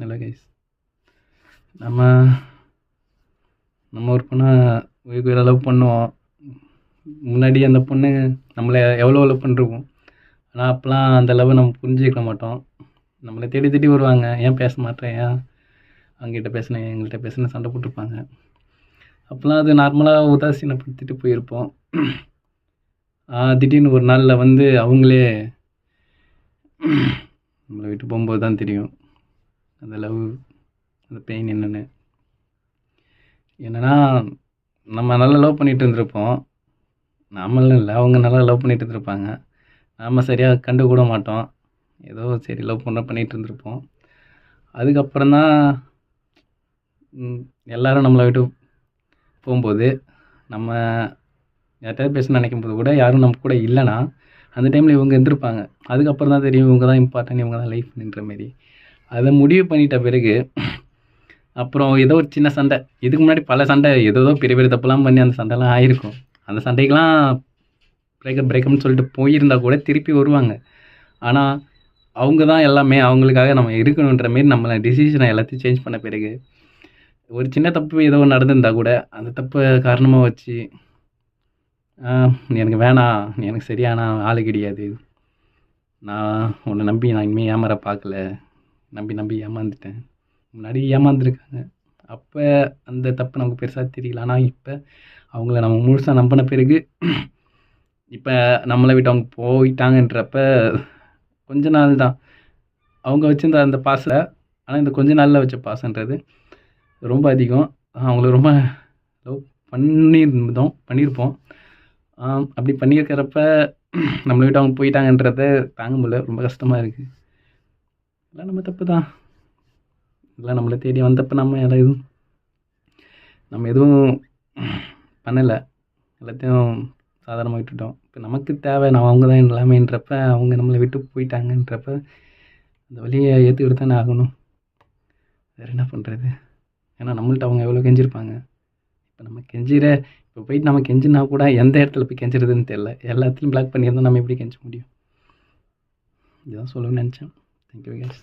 இல்லை கைஸ். நம்ம நம்ம ஒரு பொண்ணை உயிரை லவ் பண்ணுவோம். முன்னாடி அந்த பொண்ணு நம்மளை எவ்வளோ லவ் பண்ணிருக்கோம். ஆனால் அப்போலாம் அந்த லவ் நம்ம புரிஞ்சுக்க மாட்டோம். நம்மளை தேடி தேடி வருவாங்க, ஏன் பேச மாட்டேன், ஏன் அவங்ககிட்ட பேசினேன் எங்கள்கிட்ட பேசினேன் சண்டை போட்டிருப்பாங்க. அப்போலாம் அது நார்மலாக உதாசீனப்படுத்திட்டு போயிருப்போம். திடீர்னு ஒரு நாளில் வந்து அவங்களே நம்மளை விட்டு போகும்போது தான் தெரியும் அந்த லவ், அந்த பெயின் என்னென்னு. என்னென்னா நம்ம நல்லா லவ் பண்ணிகிட்டு இருந்திருப்போம். நாமளும் இல்லை, அவங்க நல்லா லவ் பண்ணிகிட்டு இருந்திருப்பாங்க. நாம் சரியாக கண்டு கூட மாட்டோம். ஏதோ சரி லவ் பண்ணிகிட்டு இருந்திருப்போம். அதுக்கப்புறம் தான் எல்லோரும் நம்மளை விட்டு போகும்போது நம்ம யார்கிட்ட பேசணும்னு நினைக்கும் போது கூட யாரும் நம்ம கூட இல்லைன்னா அந்த டைமில் இவங்க இருந்திருப்பாங்க. அதுக்கப்புறம் தான் தெரியும் இவங்க தான் இம்பார்ட்டன்ட், இவங்க தான் லைஃப்ன்ற மாரி. அதை முடிவு பண்ணிட்ட பிறகு அப்புறம் ஏதோ ஒரு சின்ன சண்டை, இதுக்கு முன்னாடி பல சண்டை ஏதோ பெரிய பெரிய தப்புலாம் பண்ணி அந்த சண்டைலாம் ஆகிருக்கும். அந்த சண்டைக்கெலாம் பிரேக்கப்னு சொல்லிட்டு போயிருந்தா கூட திருப்பி வருவாங்க. ஆனால் அவங்க தான் எல்லாமே, அவங்களுக்காக நம்ம இருக்கணுன்ற மாரி நம்மளை டிசிஷனை எல்லாத்தையும் சேஞ்ச் பண்ண பிறகு ஒரு சின்ன தப்பு ஏதோ நடந்திருந்தால் கூட அந்த தப்பை காரணமாக வச்சு நீ எனக்கு வேணாம், நீ எனக்கு சரியான ஆள் கிடையாது, நான் உன்னை நம்பி நான் இனிமேல் ஏமாற பார்க்கல, நம்பி ஏமாந்துட்டேன். முன்னாடி ஏமாந்துருக்காங்க, அப்போ அந்த தப்பு நமக்கு பெருசாக தெரியல. ஆனால் இப்போ அவங்கள நம்ம முழுசாக நம்பின பிறகு இப்போ நம்மளை விட்டு அவங்க போயிட்டாங்கன்றப்ப கொஞ்ச நாள் தான் அவங்க வச்சுருந்த அந்த பாசத்தை, ஆனால் இந்த கொஞ்ச நாளில் வச்ச பாசன்றது ரொம்ப அதிகம். அவங்கள ரொம்ப லவ் பண்ணியிருப்போம். அப்படி பண்ணியிருக்கிறப்ப நம்மளை விட்டு அவங்க போயிட்டாங்கன்றத தாங்க முடியல, ரொம்ப கஷ்டமாக இருக்குது. எல்லாம் நம்ம தப்பு தான், எல்லாம் நம்மளை தேடி வந்தப்போ நம்ம எதுவும் பண்ணலை, எல்லாத்தையும் சாதாரணமாக விட்டுட்டோம். இப்போ நமக்கு தேவை அவங்க தான் எல்லாமேன்றப்ப அவங்க நம்மளை விட்டு போயிட்டாங்கன்றப்ப அந்த வழியை ஏற்றுக்கிட்டு தானே ஆகணும். வேறு என்ன பண்ணுறது? ஏன்னா நம்மள்ட்ட அவங்க எவ்வளோ கெஞ்சிருப்பாங்க. இப்போ நம்ம இப்போ போயிட்டு நம்ம கெஞ்சினா கூட எந்த இடத்துல போய் கெஞ்சுறதுன்னு தெரில. எல்லாத்தையும் பிளாக் பண்ணியிருந்தால் நம்ம எப்படி கெஞ்ச முடியும்? இதுதான் சொல்லணும்னு நினச்சேன். Thank you guys.